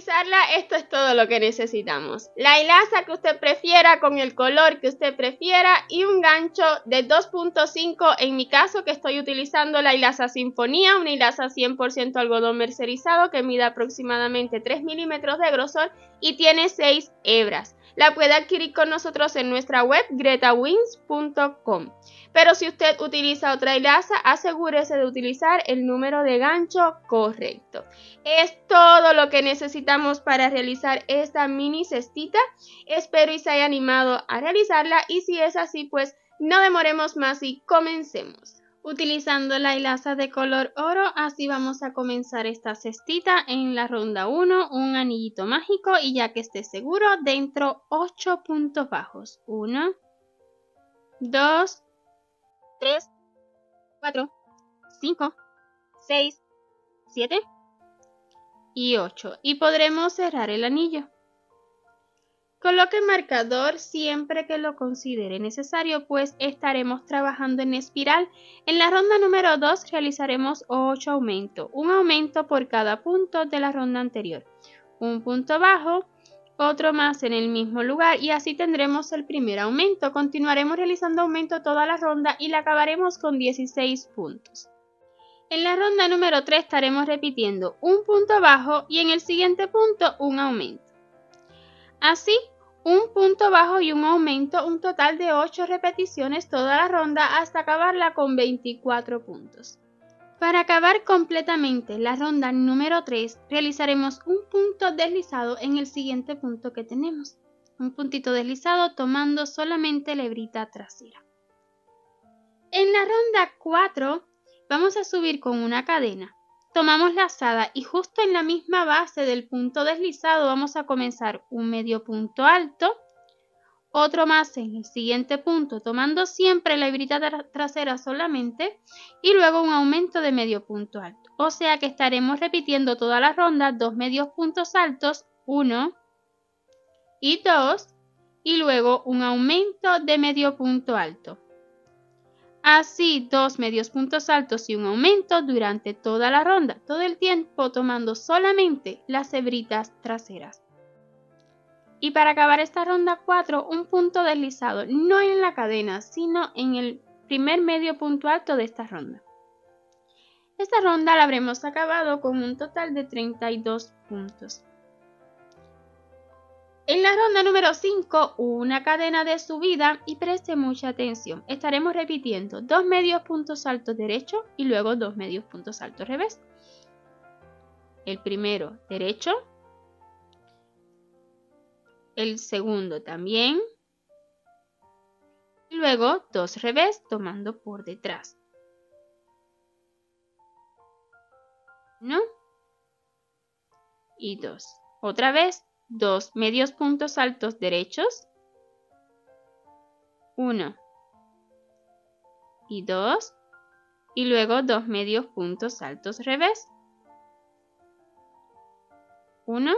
realizarla, esto es todo lo que necesitamos. La hilaza que usted prefiera, con el color que usted prefiera y un gancho de 2.5, en mi caso que estoy utilizando la hilaza Sinfonía, una hilaza 100% algodón mercerizado que mide aproximadamente 3 milímetros de grosor y tiene 6 hebras. La puede adquirir con nosotros en nuestra web gretawins.com. Pero si usted utiliza otra hilaza, asegúrese de utilizar el número de gancho correcto. Es todo lo que necesitamos para realizar esta mini cestita. Espero y se haya animado a realizarla, y si es así, pues no demoremos más y comencemos. Utilizando la hilaza de color oro, así vamos a comenzar esta cestita. En la ronda 1, un anillito mágico y ya que esté seguro, dentro 8 puntos bajos. 1, 2, 3, 4, 5, 6, 7 y 8. Y podremos cerrar el anillo. Coloque marcador siempre que lo considere necesario, pues estaremos trabajando en espiral. En la ronda número 2 realizaremos 8 aumentos, un aumento por cada punto de la ronda anterior. Un punto bajo, otro más en el mismo lugar y así tendremos el primer aumento. Continuaremos realizando aumento toda la ronda y la acabaremos con 16 puntos. En la ronda número 3 estaremos repitiendo un punto bajo y en el siguiente punto un aumento. Así, un punto bajo y un aumento, un total de 8 repeticiones toda la ronda hasta acabarla con 24 puntos. Para acabar completamente la ronda número 3, realizaremos un punto deslizado en el siguiente punto que tenemos. Un puntito deslizado tomando solamente la hebrita trasera. En la ronda 4 vamos a subir con una cadena. Tomamos lazada y justo en la misma base del punto deslizado vamos a comenzar un medio punto alto, otro más en el siguiente punto tomando siempre la hebrita trasera solamente y luego un aumento de medio punto alto. O sea que estaremos repitiendo toda la ronda 2 medios puntos altos, 1 y 2 y luego un aumento de medio punto alto. Así 2 medios puntos altos y un aumento durante toda la ronda, todo el tiempo tomando solamente las hebritas traseras. Y para acabar esta ronda 4, un punto deslizado, no en la cadena, sino en el primer medio punto alto de esta ronda. Esta ronda la habremos acabado con un total de 32 puntos. En la ronda número 5, una cadena de subida y preste mucha atención. Estaremos repitiendo 2 medios puntos altos derecho y luego 2 medios puntos altos revés. El primero derecho, el segundo también, y luego 2 revés tomando por detrás. 1 y 2. Otra vez 2 medios puntos altos derechos, 1 y 2, y luego 2 medios puntos altos revés, 1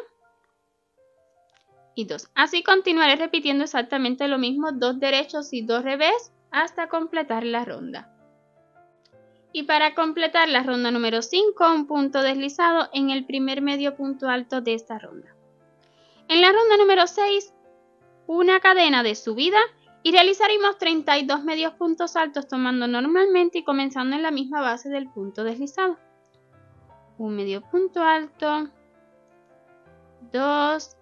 y 2. Así continuaré repitiendo exactamente lo mismo, 2 derechos y 2 revés, hasta completar la ronda. Y para completar la ronda número 5, un punto deslizado en el primer medio punto alto de esta ronda. En la ronda número 6, una cadena de subida y realizaremos 32 medios puntos altos tomando normalmente y comenzando en la misma base del punto deslizado. Un medio punto alto, 2,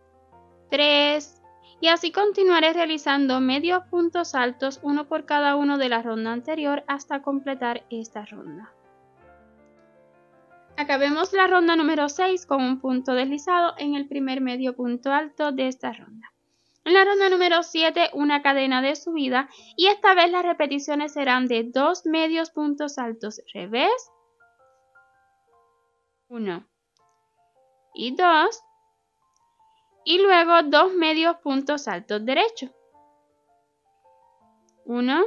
3 y así continuaré realizando medios puntos altos, uno por cada uno de la ronda anterior hasta completar esta ronda. Acabemos la ronda número 6 con un punto deslizado en el primer medio punto alto de esta ronda. En la ronda número 7, una cadena de subida y esta vez las repeticiones serán de 2 medios puntos altos revés, 1 y 2, y luego 2 medios puntos altos derecho, 1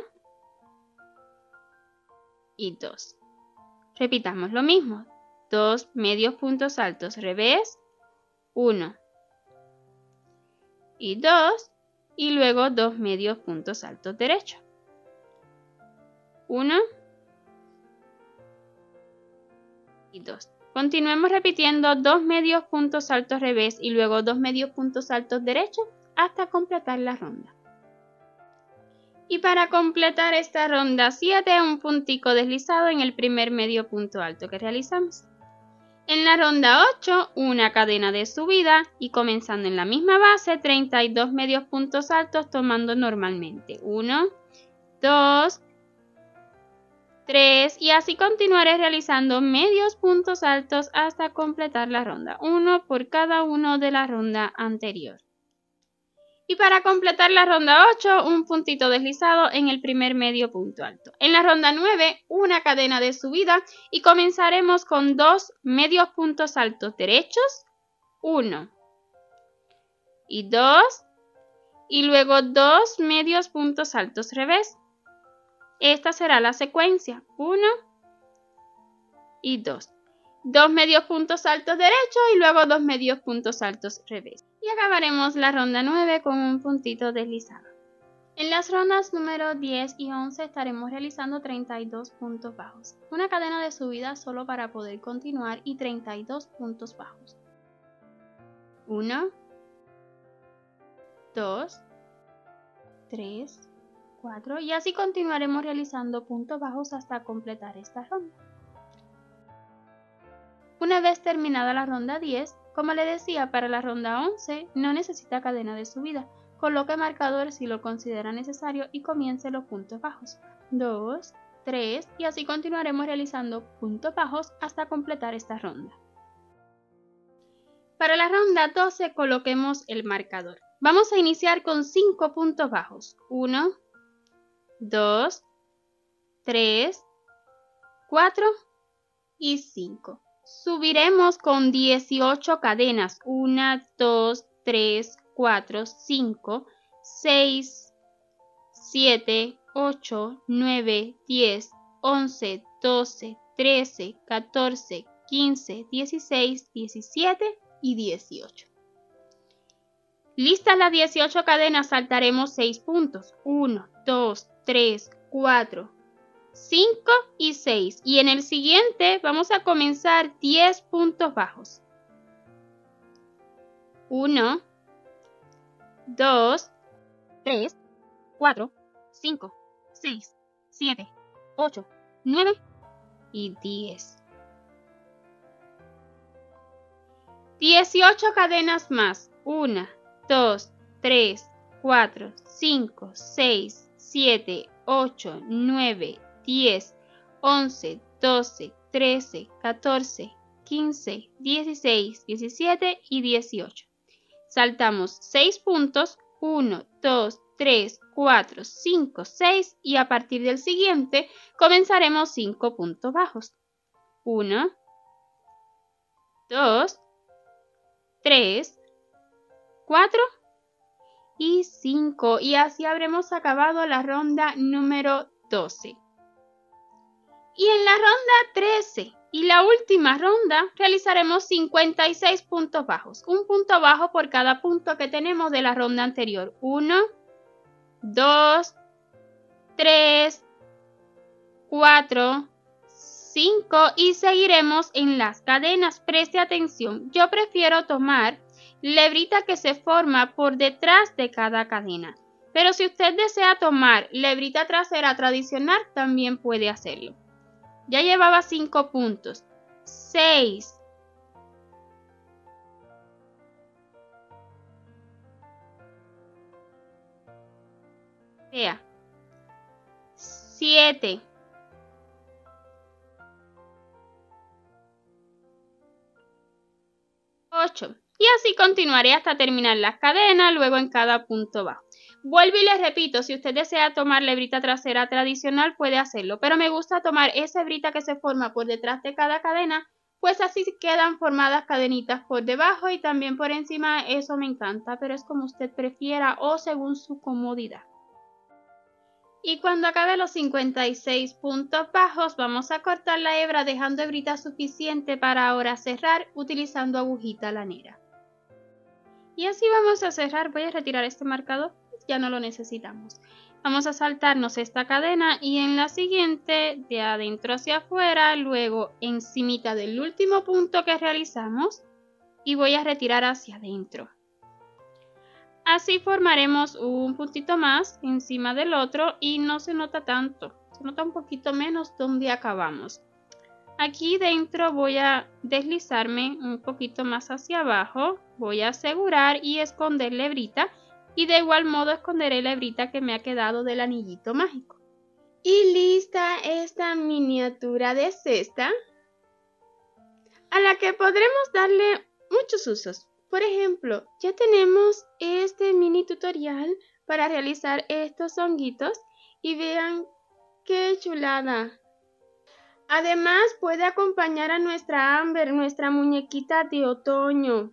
y 2. Repitamos lo mismo. 2 medios puntos altos revés, 1 y 2 y luego 2 medios puntos altos derecho, 1 y 2. Continuemos repitiendo 2 medios puntos altos revés y luego 2 medios puntos altos derechos hasta completar la ronda. Y para completar esta ronda 7, un puntico deslizado en el primer medio punto alto que realizamos. En la ronda 8, una cadena de subida y comenzando en la misma base, 32 medios puntos altos tomando normalmente. 1, 2, 3 y así continuaré realizando medios puntos altos hasta completar la ronda, uno por cada uno de la ronda anterior. Y para completar la ronda 8, un puntito deslizado en el primer medio punto alto. En la ronda 9, una cadena de subida y comenzaremos con 2 medios puntos altos derechos, 1 y 2, y luego 2 medios puntos altos revés. Esta será la secuencia, 1 y 2. 2 medios puntos altos derechos y luego 2 medios puntos altos revés. Y acabaremos la ronda 9 con un puntito deslizado. En las rondas número 10 y 11 estaremos realizando 32 puntos bajos. Una cadena de subida solo para poder continuar y 32 puntos bajos. 1, 2, 3, 4 y así continuaremos realizando puntos bajos hasta completar esta ronda. Una vez terminada la ronda 10, como le decía, para la ronda 11 no necesita cadena de subida. Coloque marcador si lo considera necesario y comience los puntos bajos. 2, 3 y así continuaremos realizando puntos bajos hasta completar esta ronda. Para la ronda 12 coloquemos el marcador. Vamos a iniciar con 5 puntos bajos. 1, 2, 3, 4 y 5. Subiremos con 18 cadenas, 1, 2, 3, 4, 5, 6, 7, 8, 9, 10, 11, 12, 13, 14, 15, 16, 17 y 18. Listas las 18 cadenas, saltaremos 6 puntos, 1, 2, 3, 4, 5 y 6 y en el siguiente vamos a comenzar 10 puntos bajos. 1, 2, 3, 4, 5, 6, 7, 8, 9 y 10. 18 cadenas más. 1, 2, 3, 4, 5, 6, 7, 8, 9, 10, 11, 12, 13, 14, 15, 16, 17 y 18. Saltamos 6 puntos, 1, 2, 3, 4, 5, 6 y a partir del siguiente comenzaremos 5 puntos bajos. 1, 2, 3, 4 y 5 y así habremos acabado la ronda número 12. Y en la ronda 13 y la última ronda realizaremos 56 puntos bajos, un punto bajo por cada punto que tenemos de la ronda anterior. 1, 2, 3, 4, 5 y seguiremos en las cadenas. Preste atención, yo prefiero tomar la hebrita que se forma por detrás de cada cadena, pero si usted desea tomar la hebrita trasera tradicional también puede hacerlo. Ya llevaba 5 puntos, 6, 7, 8 y así continuaré hasta terminar las cadenas, luego en cada punto bajo. Vuelvo y les repito, si usted desea tomar la hebrita trasera tradicional puede hacerlo, pero me gusta tomar esa hebrita que se forma por detrás de cada cadena, pues así quedan formadas cadenitas por debajo y también por encima. Eso me encanta, pero es como usted prefiera o según su comodidad. Y cuando acabe los 56 puntos bajos vamos a cortar la hebra dejando hebrita suficiente para ahora cerrar utilizando agujita lanera. Y así vamos a cerrar. Voy a retirar este marcador, ya no lo necesitamos. Vamos a saltarnos esta cadena y en la siguiente de adentro hacia afuera, luego encimita del último punto que realizamos y voy a retirar hacia adentro. Así formaremos un puntito más encima del otro y no se nota tanto, se nota un poquito menos donde acabamos. Aquí dentro voy a deslizarme un poquito más hacia abajo, voy a asegurar y esconder la hebrita y de igual modo esconderé la hebrita que me ha quedado del anillito mágico. Y lista esta miniatura de cesta a la que podremos darle muchos usos. Por ejemplo, ya tenemos este mini tutorial para realizar estos honguitos y vean qué chulada. Además puede acompañar a nuestra Amber, nuestra muñequita de otoño,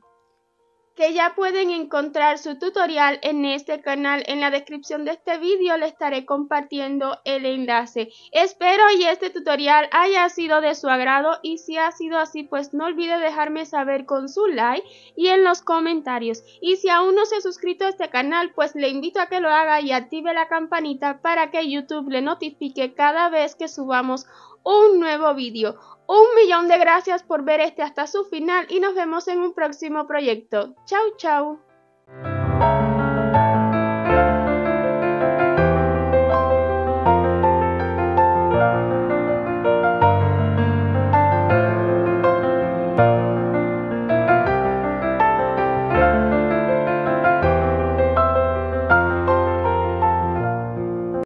que ya pueden encontrar su tutorial en este canal. En la descripción de este vídeo le estaré compartiendo el enlace. Espero y este tutorial haya sido de su agrado y si ha sido así pues no olvide dejarme saber con su like y en los comentarios. Y si aún no se ha suscrito a este canal pues le invito a que lo haga y active la campanita para que YouTube le notifique cada vez que subamos un nuevo vídeo. 1.000.000 de gracias por ver hasta su final y nos vemos en un próximo proyecto. Chau, chau.